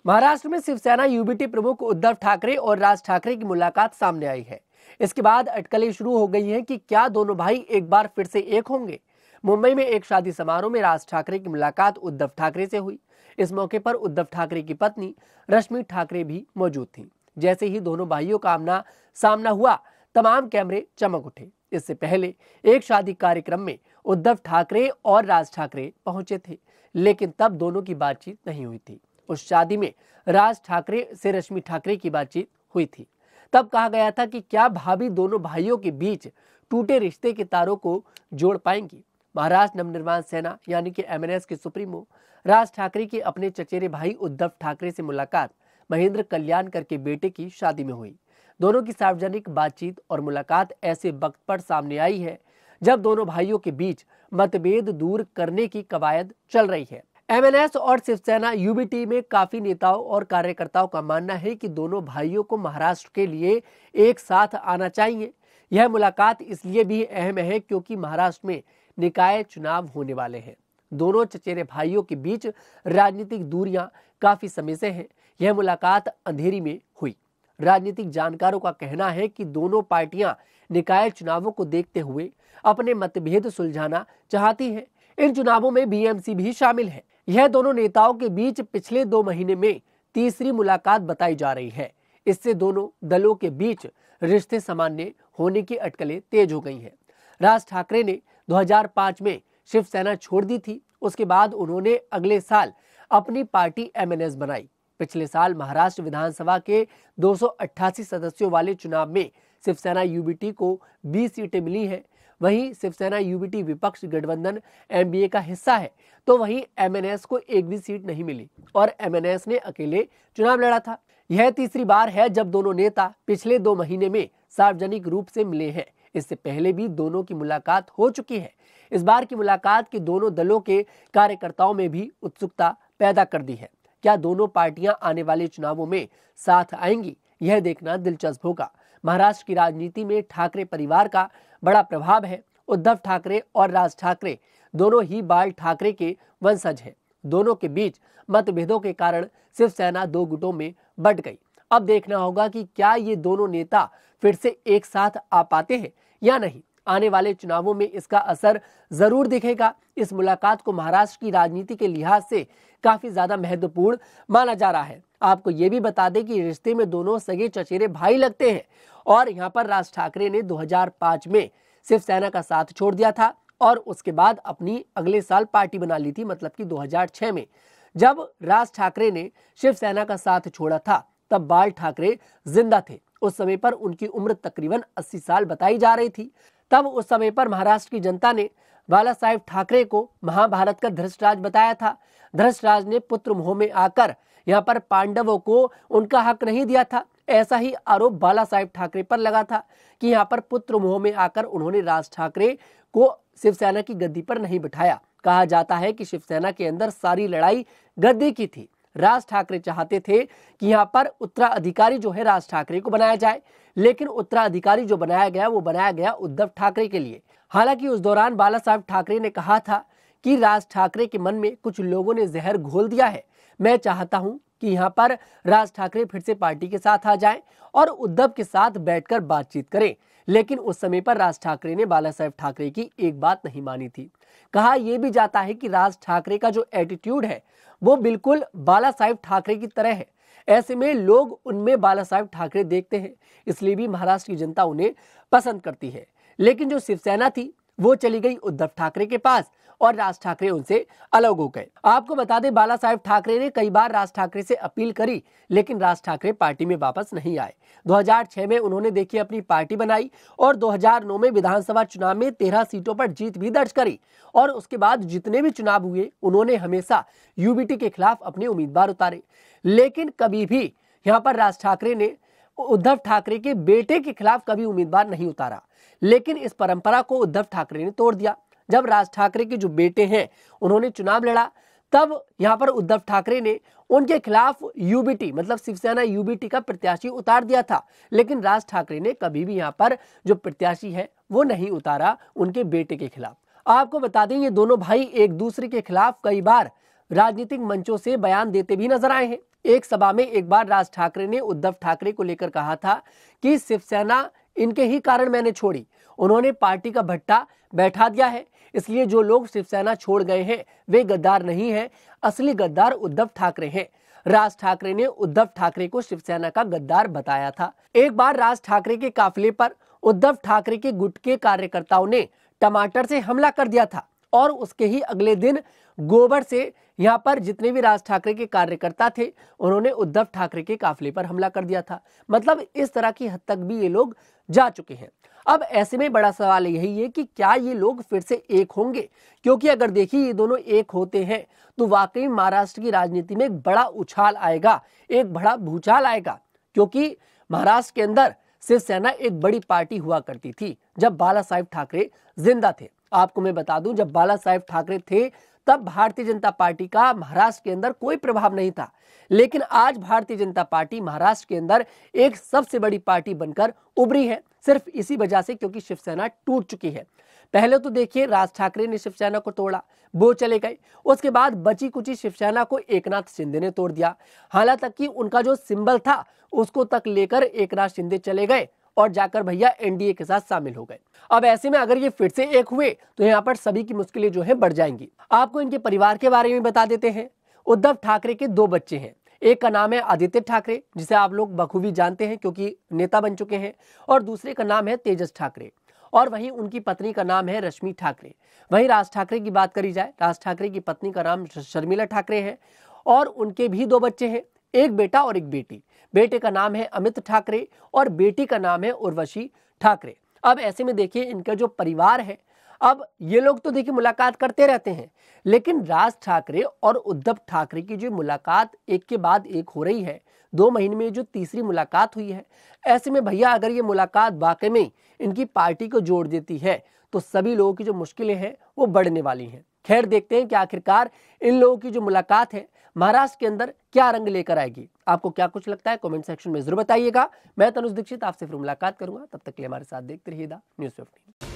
महाराष्ट्र में शिवसेना यूबीटी प्रमुख उद्धव ठाकरे और राज ठाकरे की मुलाकात सामने आई है। इसके बाद अटकलें शुरू हो गई हैं कि क्या दोनों भाई एक बार फिर से एक होंगे। मुंबई में एक शादी समारोह में राज ठाकरे की मुलाकात उद्धव ठाकरे से हुई। इस मौके पर उद्धव ठाकरे की पत्नी रश्मि ठाकरे भी मौजूद थीं। जैसे ही दोनों भाइयों का आमना सामना हुआ, तमाम कैमरे चमक उठे। इससे पहले एक शादी कार्यक्रम में उद्धव ठाकरे और राज ठाकरे पहुंचे थे, लेकिन तब दोनों की बातचीत नहीं हुई थी। उस शादी में राज ठाकरे से रश्मि ठाकरे की बातचीत हुई थी। तब कहा गया था कि क्या भाभी दोनों भाइयों के बीच टूटे रिश्ते के तारों को जोड़ पाएंगी। महाराष्ट्र नवनिर्माण सेना यानी कि एमएनएस के सुप्रीमो राज ठाकरे के अपने चचेरे भाई उद्धव ठाकरे से मुलाकात महेंद्र कल्याणकर के बेटे की शादी में हुई। दोनों की सार्वजनिक बातचीत और मुलाकात ऐसे वक्त पर सामने आई है जब दोनों भाइयों के बीच मतभेद दूर करने की कवायद चल रही है। एमएनएस और शिवसेना यूबीटी में काफी नेताओं और कार्यकर्ताओं का मानना है कि दोनों भाइयों को महाराष्ट्र के लिए एक साथ आना चाहिए। यह मुलाकात इसलिए भी अहम है क्योंकि महाराष्ट्र में निकाय चुनाव होने वाले हैं। दोनों चचेरे भाइयों के बीच राजनीतिक दूरियां काफी समय से हैं। यह मुलाकात अंधेरी में हुई। राजनीतिक जानकारों का कहना है कि दोनों पार्टियां निकाय चुनावों को देखते हुए अपने मतभेद सुलझाना चाहती हैं। इन चुनावों में बीएमसी भी शामिल है। यह दोनों नेताओं के बीच पिछले 2 महीने में तीसरी मुलाकात बताई जा रही है। इससे दोनों दलों के बीच रिश्ते सामान्य होने की अटकलें तेज हो गई हैं। राज ठाकरे ने 2005 में शिवसेना छोड़ दी थी। उसके बाद उन्होंने अगले साल अपनी पार्टी एमएनएस बनाई। पिछले साल महाराष्ट्र विधानसभा के 288 सदस्यों वाले चुनाव में शिवसेना यूबीटी को 20 सीटें मिली हैं। वहीं शिवसेना यूबीटी विपक्ष गठबंधन एनडीए का हिस्सा है, तो वहीं एमएनएस को एक भी सीट नहीं मिली और एमएनएस ने अकेले चुनाव लड़ा था। यह तीसरी बार है जब दोनों नेता पिछले 2 महीने में सार्वजनिक रूप से मिले हैं। इससे पहले भी दोनों की मुलाकात हो चुकी है। इस बार की मुलाकात की दोनों दलों के कार्यकर्ताओं में भी उत्सुकता पैदा कर दी है। क्या दोनों पार्टियां आने वाले चुनावों में साथ आएंगी, यह देखना दिलचस्प होगा। महाराष्ट्र की राजनीति में ठाकरे परिवार का बड़ा प्रभाव है। उद्धव ठाकरे और राज ठाकरे दोनों ही बाल ठाकरे के वंशज हैं। दोनों के बीच मतभेदों के कारण शिवसेना 2 गुटों में बंट गई। अब देखना होगा कि क्या ये दोनों नेता फिर से एक साथ आ पाते हैं या नहीं। आने वाले चुनावों में इसका असर जरूर दिखेगा। इस मुलाकात को महाराष्ट्र की राजनीति के लिहाज से काफी ज्यादा महत्वपूर्ण माना जा रहा है। आपको ये भी बता दें कि रिश्ते में दोनों सगे चचेरे भाई लगते हैं और यहाँ पर राज ठाकरे ने 2005 में शिवसेना का साथ छोड़ दिया था और उसके बाद अपनी अगले साल पार्टी बना ली थी, मतलब कि 2006 में। जब राज ठाकरे ने शिवसेना का साथ छोड़ा था तब बाल ठाकरे जिंदा थे। उस समय पर उनकी उम्र तकरीबन 80 साल बताई जा रही थी। तब उस समय पर महाराष्ट्र की जनता ने बाला साहेब ठाकरे को महाभारत का धृतराज बताया था। धृतराज ने पुत्र मोह में आकर यहाँ पर पांडवों को उनका हक नहीं दिया था। ऐसा ही आरोप बाला साहेब ठाकरे पर लगा था कि यहाँ पर पुत्र मोह में आकर उन्होंने राज ठाकरे को शिवसेना की गद्दी पर नहीं बिठाया। कहा जाता है कि शिवसेना के अंदर सारी लड़ाई गद्दी की थी। राज ठाकरे चाहते थे कि यहाँ पर उत्तराधिकारी जो है राज ठाकरे को बनाया जाए, लेकिन उत्तराधिकारी जो बनाया गया वो बनाया गया उद्धव ठाकरे के लिए। हालांकि उस दौरान बाला साहब ठाकरे ने कहा था कि राज ठाकरे के मन में कुछ लोगों ने जहर घोल दिया है। मैं चाहता हूं कि यहाँ पर राज ठाकरे फिर से पार्टी के साथ आ जाएं और उद्धव के साथ बैठकर बातचीत करें। लेकिन उस समय पर राज ठाकरे ने बाला साहेब ठाकरे की एक बात नहीं मानी थी। कहा यह भी जाता है कि राज ठाकरे का जो एटीट्यूड है वो बिल्कुल बाला साहेब ठाकरे की तरह है। ऐसे में लोग उनमें बाला साहेब ठाकरे देखते हैं, इसलिए भी महाराष्ट्र की जनता उन्हें पसंद करती है। लेकिन जो शिवसेना थी वो चली गई उद्धव ठाकरे के पास और राज ठाकरे उनसे अलग हो गए। आपको बता दें, बाला साहेब ठाकरे ने कई बार राज ठाकरे से अपील करी, लेकिन राज ठाकरे पार्टी में वापस नहीं आए। 2006 में उन्होंने देखिए अपनी पार्टी बनाई और 2009 में विधानसभा चुनाव में 13 सीटों पर जीत भी दर्ज करी और उसके बाद जितने भी चुनाव हुए उन्होंने हमेशा यूबीटी के खिलाफ अपने उम्मीदवार उतारे। लेकिन कभी भी यहाँ पर राज ठाकरे ने उद्धव ठाकरे के बेटे के खिलाफ कभी उम्मीदवार नहीं उतारा। लेकिन इस परंपरा को उद्धव ठाकरे ने तोड़ दिया। जब राज ठाकरे के जो बेटे हैं उन्होंने चुनाव लड़ा, तब यहाँ पर उद्धव ठाकरे ने उनके खिलाफ यूबीटी मतलब शिवसेना यूबीटी का प्रत्याशी उतार दिया था। लेकिन राज ठाकरे ने कभी भी यहाँ पर जो प्रत्याशी है वो नहीं उतारा उनके बेटे के खिलाफ। आपको बता दें, ये दोनों भाई एक दूसरे के खिलाफ कई बार राजनीतिक मंचों से बयान देते भी नजर आए हैं। एक सभा में एक बार राज ठाकरे ने उद्धव ठाकरे को लेकर कहा था कि शिवसेना इनके ही कारण मैंने छोड़ी, उन्होंने पार्टी का भट्टा बैठा दिया है, इसलिए जो लोग शिवसेना छोड़ गए हैं वे गद्दार नहीं हैं, असली गद्दार उद्धव ठाकरे हैं। राज ठाकरे ने उद्धव ठाकरे को शिवसेना का गद्दार बताया था। एक बार राज ठाकरे के काफिले पर उद्धव ठाकरे के गुट के कार्यकर्ताओं ने टमाटर से हमला कर दिया था और उसके ही अगले दिन गोबर से यहाँ पर जितने भी राज ठाकरे के कार्यकर्ता थे उन्होंने उद्धव ठाकरे के काफिले पर हमला कर दिया था। मतलब इस तरह की हद तक भी ये लोग जा चुके हैं। अब ऐसे में बड़ा सवाल यही है कि क्या ये लोग फिर से एक होंगे, क्योंकि अगर देखिए ये दोनों एक होते हैं तो वाकई महाराष्ट्र की राजनीति में एक बड़ा उछाल आएगा, एक बड़ा भूचाल आएगा। क्योंकि महाराष्ट्र के अंदर शिवसेना एक बड़ी पार्टी हुआ करती थी जब बाला साहेब ठाकरे जिंदा थे। आपको मैं बता दूं, जब बाला साहेब ठाकरे थे तब भारतीय जनता पार्टी का महाराष्ट्र के अंदर कोई प्रभाव नहीं था, लेकिन आज भारतीय जनता पार्टी महाराष्ट्र के अंदर एक सबसे बड़ी पार्टी बनकर उभरी है, सिर्फ इसी वजह से क्योंकि शिवसेना टूट चुकी है। पहले तो देखिए राज ठाकरे ने शिवसेना को तोड़ा, वो चले गए, उसके बाद बची कुची शिवसेना को एकनाथ शिंदे ने तोड़ दिया। हालांकि तक कि उनका जो सिंबल था उसको तक लेकर एकनाथ शिंदे चले गए और जाकर भैया एनडीए के साथ शामिल हो गए। अब ऐसे में अगर ये फिर से एक हुए तो यहाँ पर सभी की मुश्किलें जो है बढ़ जाएंगी। आपको इनके परिवार के बारे में बता देते हैं। उद्धव ठाकरे के 2 बच्चे हैं। एक का नाम है आदित्य ठाकरे, जिसे आप लोग बखूबी जानते हैं क्योंकि नेता बन चुके हैं, और दूसरे का नाम है तेजस ठाकरे, और वहीं उनकी पत्नी का नाम है रश्मि ठाकरे। वहीं राज ठाकरे की बात करी जाए, राज ठाकरे की पत्नी का नाम शर्मिला ठाकरे है और उनके भी 2 बच्चे हैं, एक बेटा और एक बेटी। बेटे का नाम है अमित ठाकरे और बेटी का नाम है उर्वशी ठाकरे। अब ऐसे में देखिए इनका जो परिवार है, अब ये लोग तो देखिए मुलाकात करते रहते हैं, लेकिन राज ठाकरे और उद्धव ठाकरे की जो मुलाकात एक के बाद एक हो रही है, 2 महीने में जो तीसरी मुलाकात हुई है, ऐसे में भैया अगर ये मुलाकात वाकई में इनकी पार्टी को जोड़ देती है तो सभी लोगों की जो मुश्किलें हैं वो बढ़ने वाली हैं। खैर देखते हैं कि आखिरकार इन लोगों की जो मुलाकात है महाराष्ट्र के अंदर क्या रंग लेकर आएगी। आपको क्या कुछ लगता है कमेंट सेक्शन में जरूर बताइएगा। मैं तनुज दीक्षित आपसे फिर मुलाकात करूंगा, तब तक के लिए हमारे साथ देखते रहिएगा न्यूज़ 15।